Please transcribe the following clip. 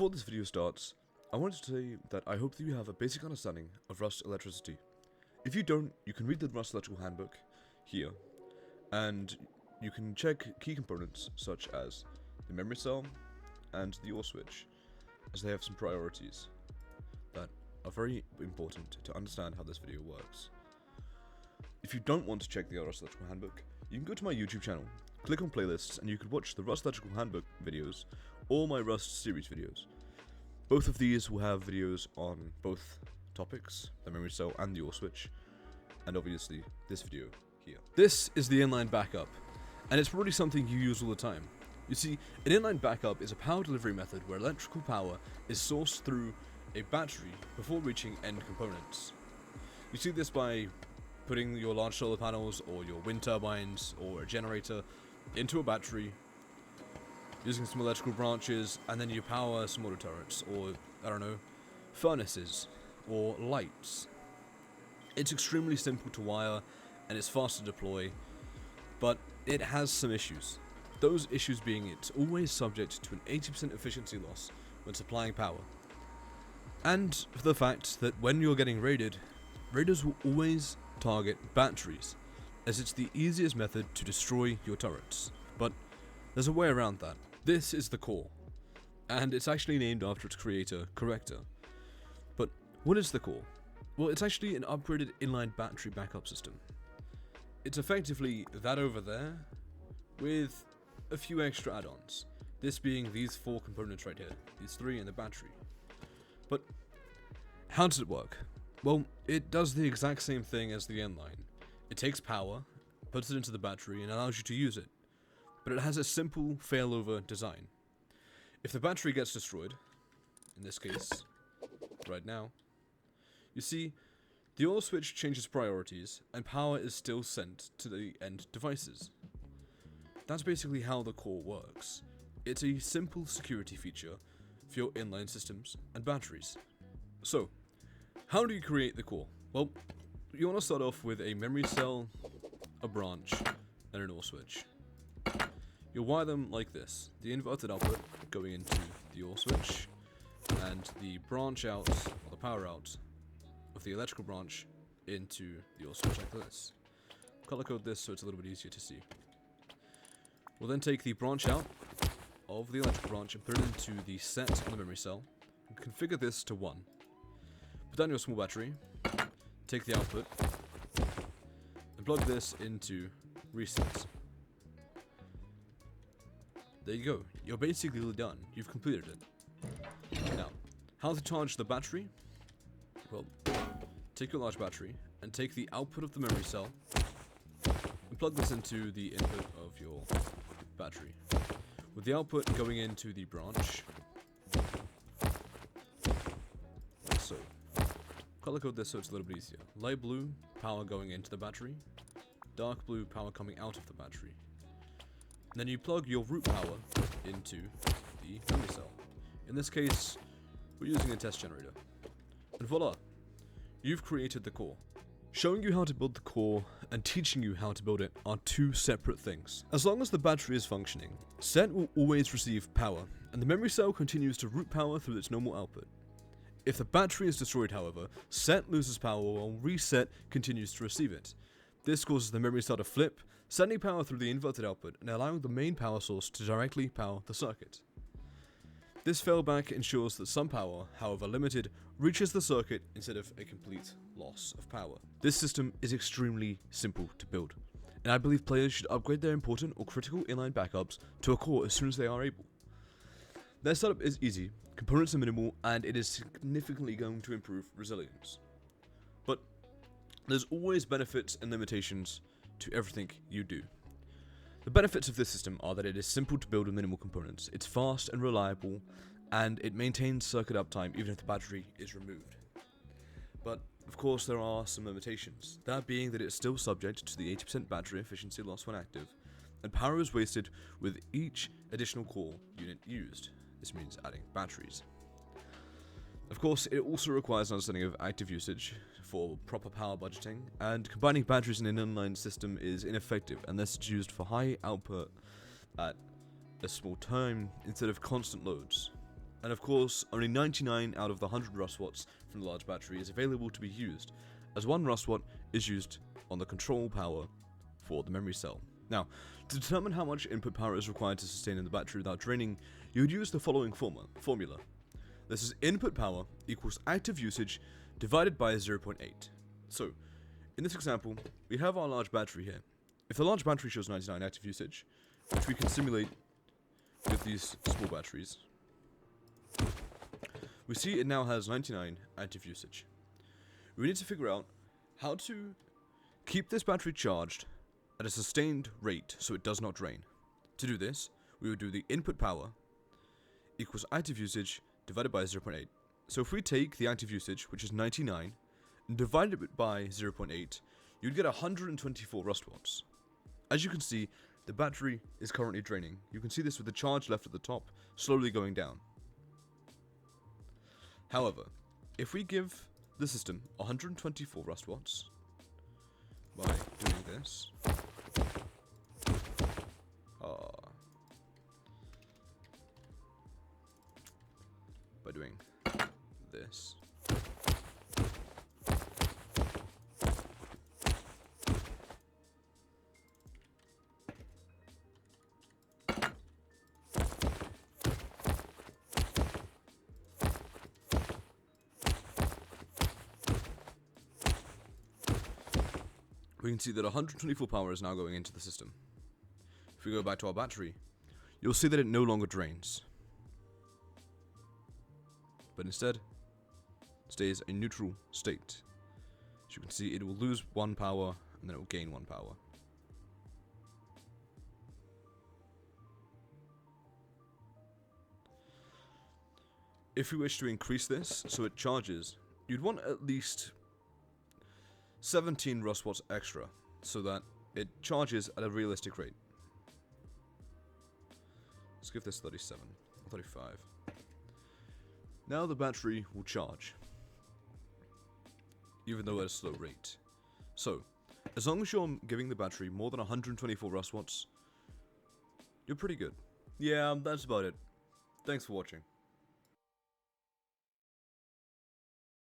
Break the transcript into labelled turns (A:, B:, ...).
A: Before this video starts, I wanted to say that I hope that you have a basic understanding of Rust electricity. If you don't, you can read the Rust Electrical Handbook here, and you can check key components such as the memory cell and the OR switch, as they have some priorities that are very important to understand how this video works. If you don't want to check the Rust Electrical Handbook, you can go to my YouTube channel, click on playlists, and you can watch the Rust Electrical Handbook videos or my Rust series videos. Both of these will have videos on both topics, the memory cell and the OR switch, and obviously this video here. This is the inline backup, and it's probably something you use all the time. You see, an inline backup is a power delivery method where electrical power is sourced through a battery before reaching end components. You see this by putting your large solar panels or your wind turbines or a generator into a battery, using some electrical branches, and then you power some auto turrets or, I don't know, furnaces or lights. It's extremely simple to wire and it's fast to deploy, but it has some issues. Those issues being it's always subject to an 80% efficiency loss when supplying power. And for the fact that when you're getting raided, raiders will always target batteries, as it's the easiest method to destroy your turrets. But there's a way around that. This is the core, and it's actually named after its creator, Corrector. But what is the core? Well, it's actually an upgraded inline battery backup system. It's effectively that over there, with a few extra add-ons. This being these four components right here, these three and the battery. But how does it work? Well, it does the exact same thing as the inline. It takes power, puts it into the battery, and allows you to use it. But it has a simple failover design. If the battery gets destroyed, in this case, right now, you see, the OR switch changes priorities, and power is still sent to the end devices. That's basically how the core works. It's a simple security feature for your inline systems and batteries. So, how do you create the core? Well, you want to start off with a memory cell, a branch, and an OR switch. You'll wire them like this: the inverted output going into the OR switch, and the branch out, or the power out, of the electrical branch into the OR switch like this. Color code this so it's a little bit easier to see. We'll then take the branch out of the electrical branch and put it into the set on the memory cell, and configure this to 1. Put down your small battery, take the output, and plug this into reset. There you go, you're basically done, you've completed it. Now, how to charge the battery? Well, take your large battery, and take the output of the memory cell, and plug this into the input of your battery, with the output going into the branch, like so. Color code this so it's a little bit easier. Light blue, power going into the battery, dark blue, power coming out of the battery. And then you plug your root power into the memory cell. In this case, we're using a test generator. And voila, you've created the core. Showing you how to build the core and teaching you how to build it are two separate things. As long as the battery is functioning, set will always receive power, and the memory cell continues to route power through its normal output. If the battery is destroyed, however, set loses power while reset continues to receive it. This causes the memory cell to flip, sending power through the inverted output and allowing the main power source to directly power the circuit. This failback ensures that some power, however limited, reaches the circuit instead of a complete loss of power. This system is extremely simple to build, and I believe players should upgrade their important or critical inline backups to a core as soon as they are able. Their setup is easy, components are minimal, and it is significantly going to improve resilience. But there's always benefits and limitations to everything you do. The benefits of this system are that it is simple to build with minimal components, it's fast and reliable, and it maintains circuit uptime even if the battery is removed. But of course there are some limitations, that being that it's still subject to the 80% battery efficiency loss when active, and power is wasted with each additional core unit used. This means adding batteries. Of course, it also requires an understanding of active usage for proper power budgeting, and combining batteries in an inline system is ineffective unless it's used for high output at a small time instead of constant loads. And of course, only 99 out of the 100 rust watts from the large battery is available to be used, as 1 rust watt is used on the control power for the memory cell. Now, to determine how much input power is required to sustain in the battery without draining, you would use the following formula. This is input power equals active usage divided by 0.8. So, in this example, we have our large battery here. If the large battery shows 99 active usage, which we can simulate with these small batteries, we see it now has 99 active usage. We need to figure out how to keep this battery charged at a sustained rate so it does not drain. To do this, we would do the input power equals active usage divided by 0.8. So if we take the active usage, which is 99, and divide it by 0.8, you'd get 124 rust watts. As you can see, the battery is currently draining. You can see this with the charge left at the top, slowly going down. However, if we give the system 124 rust watts by doing this, by doing this, we can see that 124 power is now going into the system. If we go back to our battery, you'll see that it no longer drains, but instead stays a neutral state. As you can see, it will lose 1 power and then it will gain 1 power. If you wish to increase this so it charges, you'd want at least 17 rust watts extra so that it charges at a realistic rate. Let's give this 37 or 35. Now the battery will charge, even though at a slow rate. So, as long as you're giving the battery more than 124 rust watts, you're pretty good. Yeah, that's about it. Thanks for watching.